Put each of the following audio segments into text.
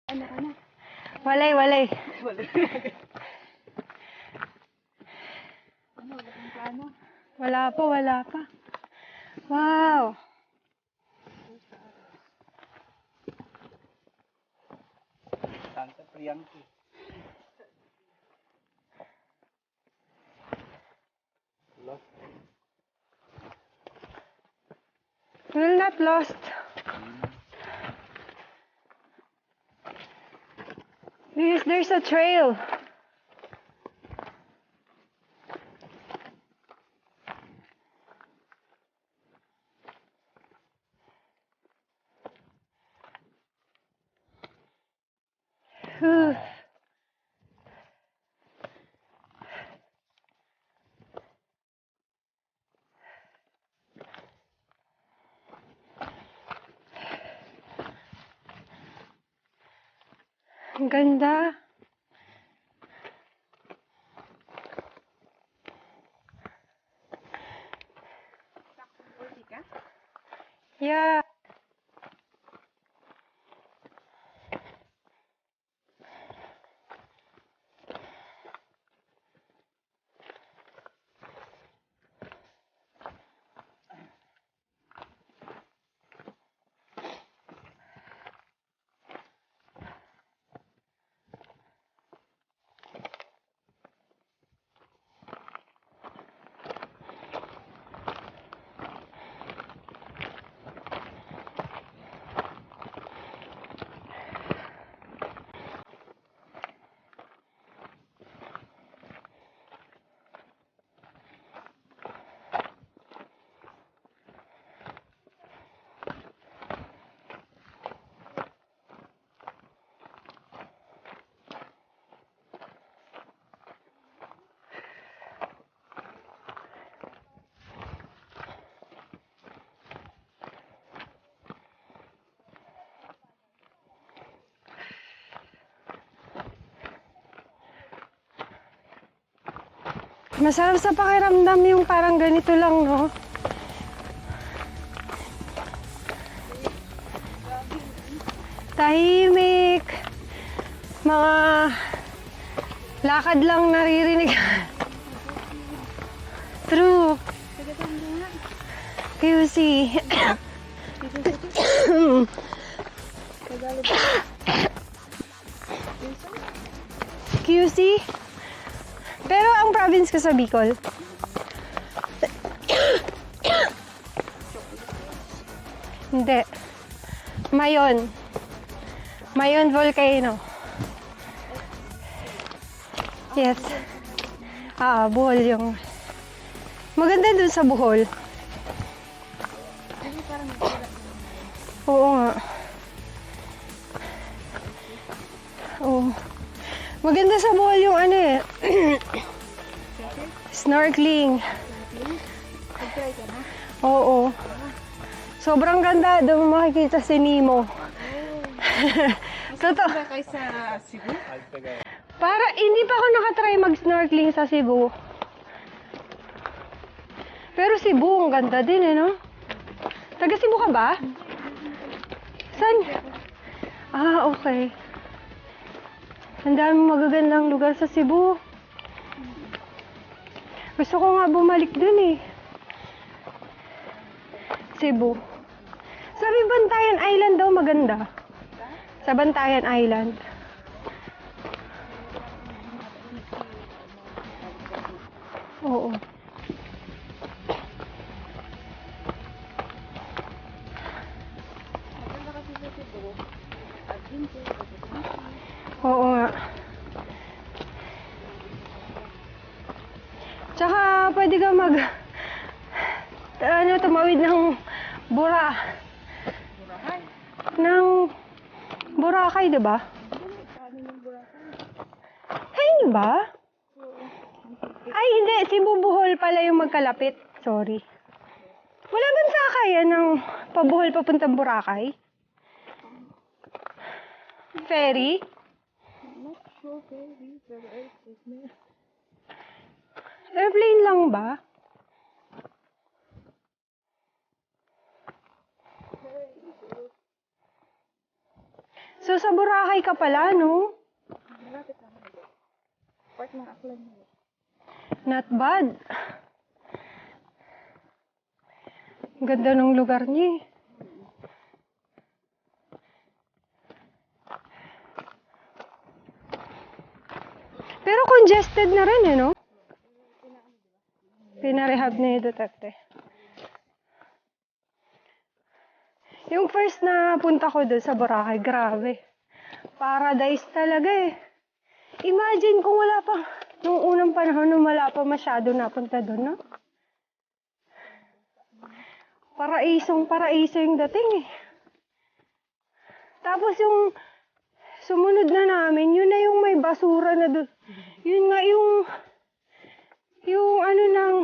Ano ka na? Walay, walay. Ano, wala kang plano? Wala pa. Wow. Santa Priyanki. Lost. We're not lost. There's a trail. Whew. Ang ganda. Ulti ka? Yeah. Masarap sa pakiramdam yung parang ganito lang, no? Tahimik. Mga lakad lang naririnig. True. QC. QC? Pero ang province ko sa Bicol. Hindi. Mayon. Mayon Volcano. Yes. Bohol yung... Maganda dun sa Bohol. Oo nga. Oo. Maganda sa Bohol yung ano eh. Snorkeling. Nag-try ka na? Oo. Sobrang ganda. Doon mo makikita si Nemo. Totoo. Ba kayo sa Cebu? Para, hindi pa ako nakatry mag-snorkeling sa Cebu. Pero Cebu, ang ganda din eh, no? Taga Cebu ka ba? Saan? Okay. Ang dami magagandang lugar sa Cebu. Gusto ko nga bumalik dun eh. Cebu. Sabi Bantayan Island daw maganda. Sa Bantayan Island. Oo. Maganda kasi sa Cebu. Adventure, Oo nga. Tsaka pwede ka tumawid ng Burahay. ng Boracay, di ba? Paano yung Burahay? Ay, di ba? Ay, hindi. Cebu Bohol pala yung magkalapit. Sorry. Wala bang sakayan ng pabuhol papuntang Boracay? Ferry? Not sure, baby. Pero airport na. Airplane lang ba? So, sa Boracay ka pala, no? Malapit lang ako. Part ng Aklan yun. Not bad. Ang ganda ng lugar niya, eh. Pero congested na rin, eh, no? Pinarehab ni Duterte. Yung first na punta ko doon sa Boracay, grabe. Paradise talaga, eh. Imagine kung wala pa, nung unang panahon, nung wala pa masyado napunta doon, no? Paraiso yung dating, eh. Tapos yung sumunod na namin, yun na yung may basura na doon. Yun nga yung ano ng,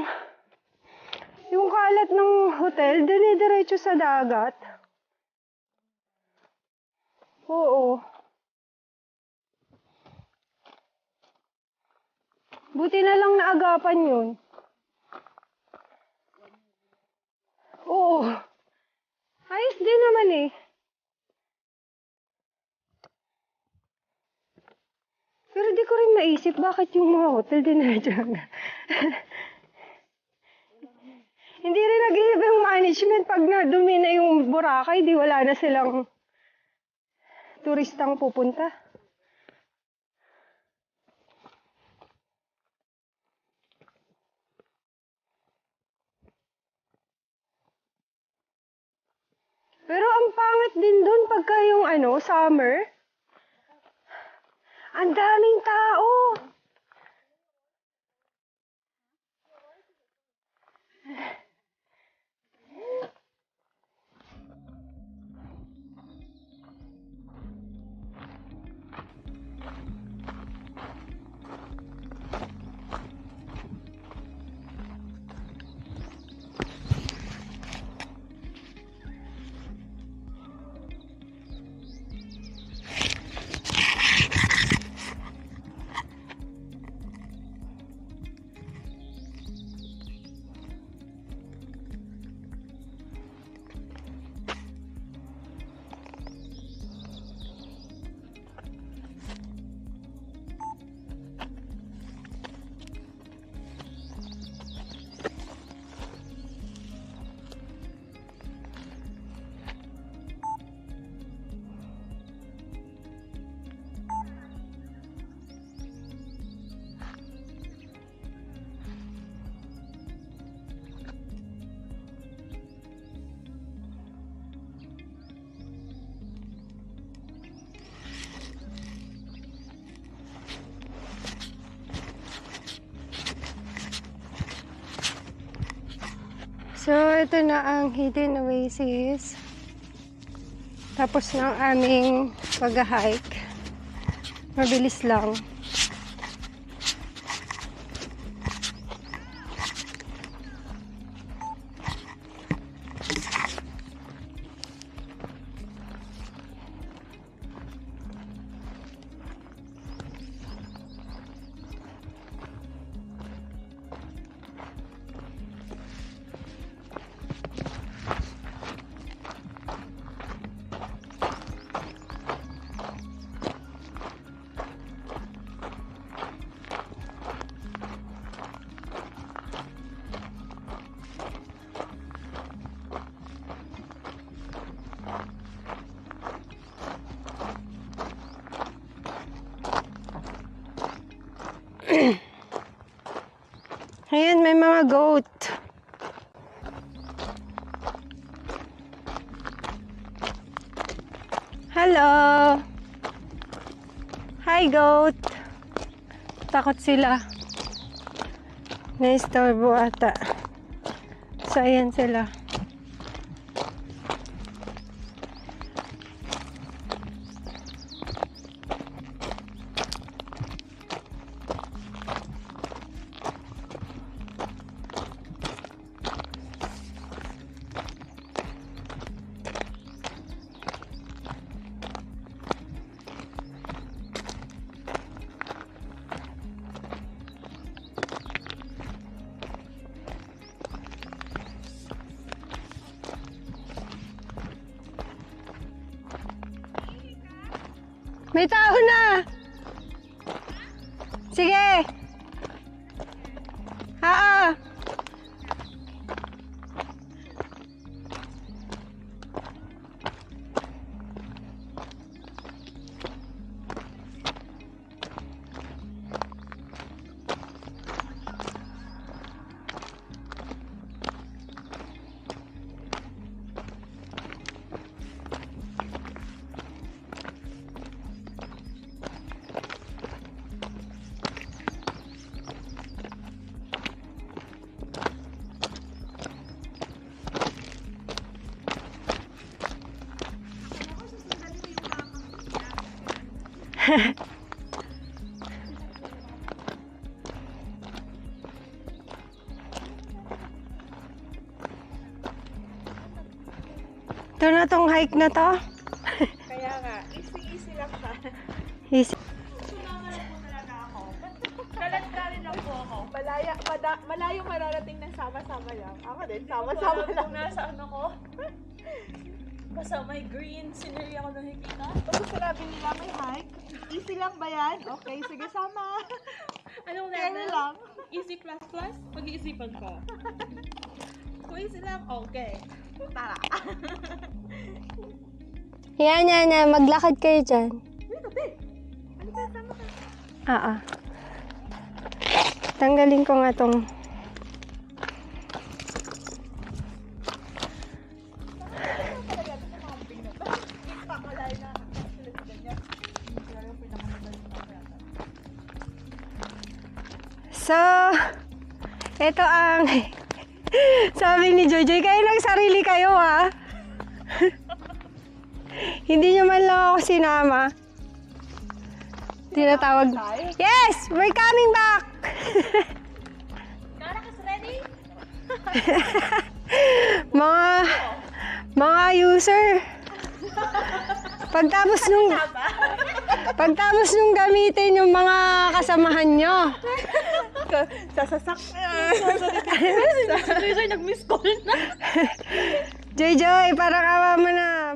yung kalat ng hotel, dinidiretso sa dagat. Oo. Buti na lang naagapan yun. Oo. Ayos din naman, eh. Pero di ko rin naisip bakit yung mga hotel diniretso na. Hindi rin nag-iisip yung management pag nadumi na yung Boracay, di wala na silang turistang pupunta. Pero ang pangit din dun pagka yung summer. Ang daming tao. So, ito na ang Hidden Oasis. Tapos ng aming pag-hike. Mabilis lang. Ayan, may mga goat. Hello! Hi, goat! Takot sila. Na-istorbo ata. So, ayan sila. May tao na! Sige! Oo! Ito na tong hike na to. Kaya nga, easy lang siya. Easy. Sumama na po talaga ako. Kalandarin lang po ako. Malayo mararating ng sama-sama lang. Ako din, sama-sama lang. Kung nasa ano ko, basta may green scenery ako nakikita. Tapos sinabi nila may hike. Easy lang ba yan? Okay, sige sama. Anong Kaya level? lang. Easy plus plus? Pag-iisipan ko. Kung easy lang, okay. Tara. Yan. Maglakad kayo dyan. Dito, be. Ano ka, sama ka? Tanggalin ko nga tong... So, ito ang... Sabi ni Joy, kayo lang sarili kayo ha. Hindi nyo man lang ako sinama. Tinatawag. Yes! We're coming back! Karakas ready? mga user. Pagtapos nung gamitin yung mga kasamahan nyo. Sasasak. Si Joy nag-miss call na. Joy, parang awa mo na.